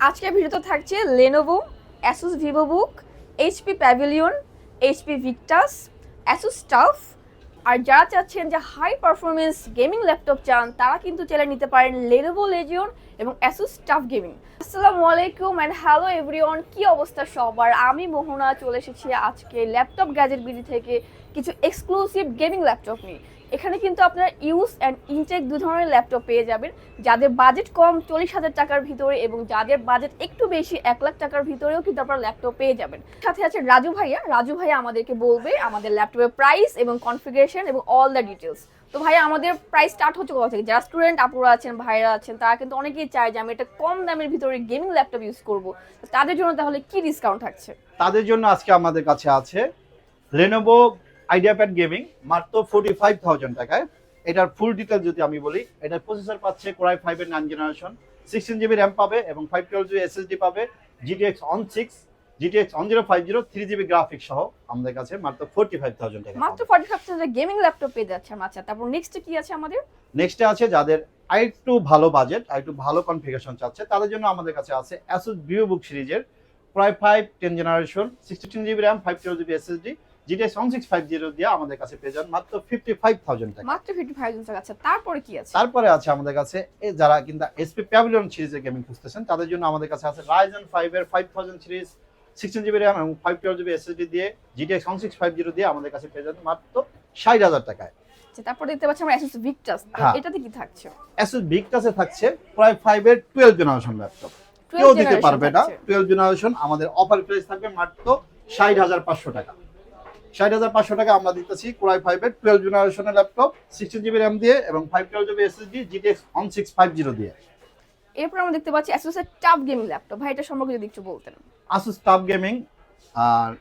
আজকের ভিডিওতে থাকছে Lenovo, Asus VivoBook, HP Pavilion, HP Victus, Asus TUF। আর যারা চাচ্ছেন যে হাই পারফরমেন্স গেমিং ল্যাপটপ চান তারা কিন্তু চাইলে নিতে পারেন Lenovo Legion এবং Asus TUF Gaming। আসসালামু আলাইকুম এন্ড হ্যালো এভরিওয়ান, কি অবস্থা সবার? আমি মোহনা চলে এসেছি আজকে ল্যাপটপ গ্যাজেট বিডি থেকে কিছু এক্সক্লুসিভ গেমিং ল্যাপটপ নিয়ে। এখানে কিন্তু আপনারা ইউজ অ্যান্ড ইনটেক দু ধরনের ল্যাপটপ পেয়ে যাবেন, যাদের বাজেট কম 40,000 টাকার ভিতরে এবং যাদের বাজেট একটু বেশি 1 লাখ টাকার ভিতরেও কিন্তু আপনারা ল্যাপটপ পেয়ে যাবেন। সাথে আছে রাজু ভাইয়া আমাদেরকে বলবে আমাদের ল্যাপটপের প্রাইস এবং কনফিগারেশন এবং অল দ্য ডিটেলস। তো ভাইয়া, আমাদের প্রাইস স্টার্ট হচ্ছে কোথা থেকে? যারা স্টুডেন্ট আপুরা আছেন, ভাইরা আছেন, তারা কিন্তু অনেকেই চায় যে আমি একটা কম দামের ভিতরে গেমিং ল্যাপটপ ইউজ করব, তাদের জন্য তাহলে কি ডিসকাউন্ট থাকছে? তাদের জন্য আজকে আমাদের কাছে আছে Lenovo IdeaPad গেমিং মাত্র 45,000 টাকায়। এটার ফুল ডিটেল যদি আমি বলি, এটার প্রসেসর পাচ্ছে Core i5 এর 9 জেনারেশন, 16GB RAM পাবে এবং 512GB SSD পাবে, GTX 1050 3GB গ্রাফিক্স সহ আমাদের কাছে মাত্র 45,000 টাকা। মাত্র 45,000 গেমিং ল্যাপটপ পেয়ে যাচ্ছে। আচ্ছা, তারপর নেক্সট কি আছে আমাদের? নেক্সটে আছে যাদের আরেকটু ভালো বাজেট, আরেকটু ভালো কনফিগারেশন চাচ্ছে, তাদের জন্য আমাদের কাছে আছে Asus VivoBook সিরিজের Core i5 10 generation, 16GB RAM, 512GB SSD, GTX 1650 দিয়ে আমাদের কাছে পেয়ে যান মাত্র 55,000 টাকা। মাত্র 55,000 টাকা। আচ্ছা, তারপরে কি আছে? তারপরে আছে আমাদের কাছে যারা কিন্তু HP Pavilion সিরিজের গেমিং খুঁজতেছেন, তাদের জন্য আমাদের কাছে আছে Ryzen 5 এর 5000 সিরিজ, 16GB RAM এবং 512GB SSD দিয়ে, GTX 1650 দিয়ে আমাদের কাছে পেয়ে যান মাত্র 60,000 টাকায়। আচ্ছা, তারপর দেখতে পাচ্ছি আমরা Asus Victus। এটাতে কি থাকছে? Asus Victus এ থাকছে Core i5 এর 12 জেনারেশন ল্যাপটপ। কেউ দিতে পারবে না। 12 জেনারেশন আমাদের অফার প্রাইস থাকবে মাত্র 60,500 টাকা। 60,500 টাকা আমরা দিতেছি Core i5 এর 12 জেনারেশনের ল্যাপটপ, 16GB RAM দিয়ে এবং 512GB SSD, GTX 1650 দিয়ে। এরপর আমরা দেখতে পাচ্ছি Asus এর TUF গেমিং ল্যাপটপ। ভাই, এটা সম্পর্কে যদি একটু বলতেন। Asus TUF গেমিং, আর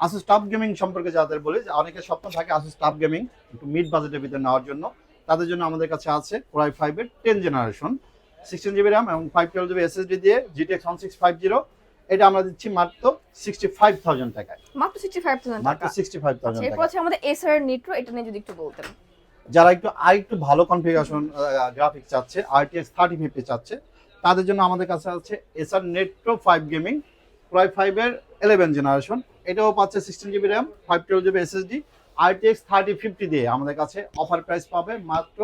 Asus TUF গেমিং সম্পর্কে যাদের বলি, যে অনেকের স্বপ্ন থাকে Asus TUF গেমিং একটু মিড বাজেটের ভিতরে নেওয়ার জন্য, তাদের জন্য আমাদের কাছে আছে Core i5 এর 10 জেনারেশন, 16GB RAM এবং 512GB SSD দিয়ে, GTX 1650। এটা আমরা দিচ্ছি মাত্র 65,000 টাকায়। মাত্র 65,000 টাকা। মাত্র 65,000 টাকা। এরপর আছে আমাদের Acer Nitro, এটা নিয়ে যদি একটু বলতেন। যারা আরেকটু ভালো কনফিগারেশন গ্রাফিক্স চাচ্ছে, RTX 3050 চাচ্ছে, তাদের জন্য আমাদের কাছে আছে Acer Nitro 5 gaming, Core i5 এর 11 জেনারেশন। এটাও পাচ্ছে 16GB RAM, 512GB SSD, RTX 3050 দিয়ে আমাদের কাছে অফার প্রাইস পাবে মাত্র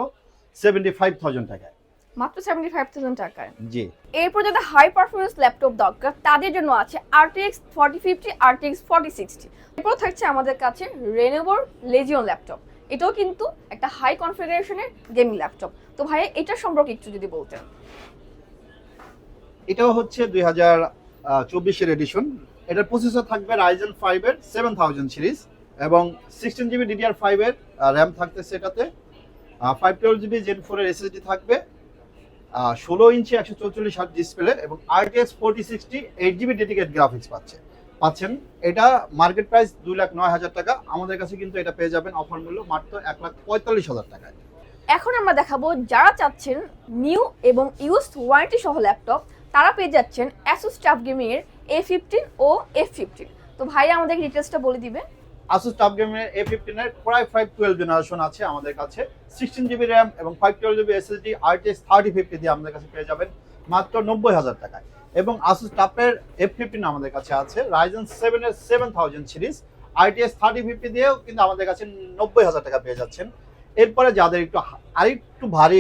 75,000 টাকায়। মাত্র 75,000 টাকায়। জি। এরপর যাদের হাই পারফরমেন্স ল্যাপটপ দরকার তাদের জন্য আছে RTX 4050, RTX 4060। এরপর থাকছে আমাদের কাছে Lenovo Legion ল্যাপটপ। এটাও কিন্তু একটা হাই কনফিগারেশনের গেমিং ল্যাপটপ। তো ভাই, এটা সম্পর্কে একটু যদি বলতেন। এটাও হচ্ছে 2024 এর এডিশন। এটার প্রসেসর থাকবে Ryzen 5 এর 7000 সিরিজ এবং 16GB DDR5 এর RAM থাকতেছে এটাতে, 512GB Gen 4 এর SSD থাকবে, 16 ইঞ্চি 144 হার্জ ডিসপ্লে এবং RTX 4060 8GB ডেডিকেটেড গ্রাফিক্স পাচ্ছেন। এটা মার্কেট প্রাইস 2,09,000 টাকা। আমাদের কাছে কিন্তু এটা পেয়ে যাবেন অফার মূল্য মাত্র 1,45,000 টাকায়। এখন আমরা দেখাবো যারা চাচ্ছেন নিউ এবং ইউজড ওয়ারেন্টি সহ ল্যাপটপ, তারা পেয়ে যাচ্ছেন Asus TUF Gaming এর A15 ও F15। তো ভাই, আমাদের ডিটেইলসটা বলে দিবে। Asus TUF Gaming এর A15 এর Core i5 12 জেনারেশন আছে আমাদের কাছে, 16GB RAM এবং 512GB SSD, RTX 3050 দিয়ে আমাদের কাছে পেয়ে যাবেন মাত্র 90,000 টাকায়। এবং Asus TUF এর F15 আমাদের কাছে আছে Ryzen 7 এর 7000 সিরিজ, RTX 3050 দিয়েও কিন্তু আমাদের কাছে 90,000 টাকা পেয়ে যাচ্ছেন। এরপরে যাদের আরেকটু ভারী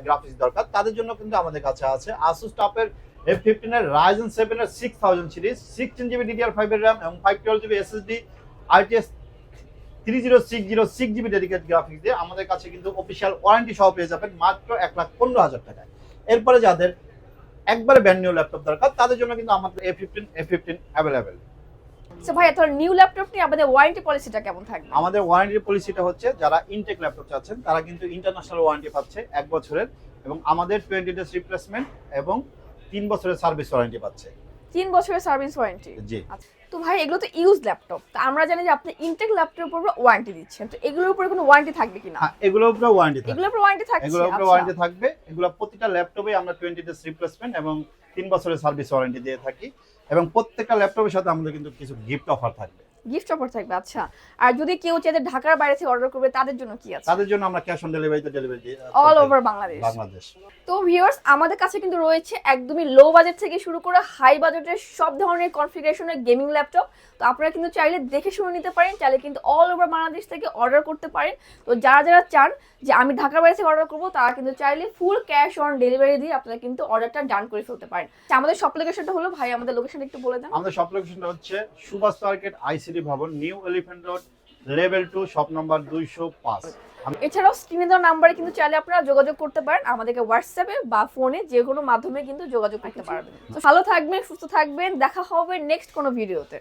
গ্রাফিক্স দরকার, তাদের জন্য কিন্তু আমাদের কাছে আছে Asus TUF এর F15 এর Ryzen 7 এর 6000 সিরিজ, 16GB DDR5 এর RAM এবং 512GB SSD, RTX 3060 6GB dedicated graphics দিয়ে আমাদের কাছে কিন্তু অফিশিয়াল ওয়ারেন্টি সহ পেয়ে যাবেন মাত্র 1,15,000 টাকায়। এরপরে যাদের একবারে ব্র্যান্ড নিউ ল্যাপটপ দরকার, তাদের জন্য কিন্তু আমাদের A15 অ্যাভেলেবেল। সো ভাই, তাহলে নিউ ল্যাপটপ নিয়ে আমাদের ওয়ারেন্টি পলিসিটা কেমন থাকবে? আমাদের ওয়ারেন্টি পলিসিটা হচ্ছে, যারা ইনটেক ল্যাপটপ চাচ্ছেন তারা কিন্তু ইন্টারন্যাশনাল ওয়ারেন্টি পাচ্ছে 1 বছরের, এবং আমাদের 20 ডেজ রিপ্লেসমেন্ট এবং 3 বছরের সার্ভিস ওয়ারেন্টি পাচ্ছে। 3 বছরের সার্ভিস ওয়ারেন্টি। জি। তো ভাই, এগুলো তো ইউজ ল্যাপটপ, তো আমরা জানি যে আপনি ইনটেক ল্যাপটপের উপর ওয়ারেন্টি দিচ্ছেন, তো এগুলোর উপরে কোনো ওয়ারেন্টি থাকবে কিনা? হ্যাঁ, এগুলোর উপরে ওয়ারেন্টি থাকবে। এগুলোর উপর ওয়ারেন্টি থাকছে। এগুলোর উপরে ওয়ারেন্টি থাকবে। এগুলো প্রতিটা ল্যাপটপে আমরা 20 ডেজ রিপ্লেসমেন্ট এবং 3 বছরের সার্ভিস ওয়ারেন্টি দিয়ে থাকি, এবং প্রত্যেকটা ল্যাপটপের সাথে আমাদের কিন্তু কিছু গিফট অফার থাকবে। গিফট অফার থাকবে, আচ্ছা। আর যদি কেউ চাইতে ঢাকার বাইরে থেকে অর্ডার করবে তাদের জন্য কি আছে? তাদের জন্য আমরা ক্যাশ অন ডেলিভারিতে delivery all over Bangladesh. Bangladesh. তো ভিউয়ার্স, আমাদের কাছে কিন্তু রয়েছে একদমই লো বাজেট থেকে শুরু করে হাই বাজেটের সব ধরনের কনফিগারেশনের গেমিং ল্যাপটপ। তো আপনারা কিন্তু চাইলে দেখে শুনে নিতে পারেন, চাইলে কিন্তু অল ওভার বাংলাদেশ থেকে অর্ডার করতে পারেন। তো যারা যারা চান যে আমি ঢাকার বাইরে থেকে অর্ডার করবো, তারা কিন্তু চাইলে ফুল ক্যাশ অন ডেলিভারি দিয়ে আপনারা কিন্তু অর্ডারটা ডান করে ফেলতে পারেন। আচ্ছা, আমাদের শপ লোকেশনটা হলো, ভাই আমাদের লোকেশনটা একটু বলে দেন। আমাদের শপ লোকেশনটা হচ্ছে সুভাষ মার্কেট, আইসিডি ভবন, new elephant road, level 2, shop number 205। এছাড়াও স্ক্রিনে দেওয়া নাম্বারে কিন্তু চাইলে আপনারা যোগাযোগ করতে পারেন, আমাদেরকে হোয়াটসঅ্যাপে বা ফোনে যে কোনো মাধ্যমে কিন্তু যোগাযোগ করতে পারবেন। তো ভালো থাকবেন, সুস্থ থাকবেন, দেখা হবে নেক্সট কোনো ভিডিওতে।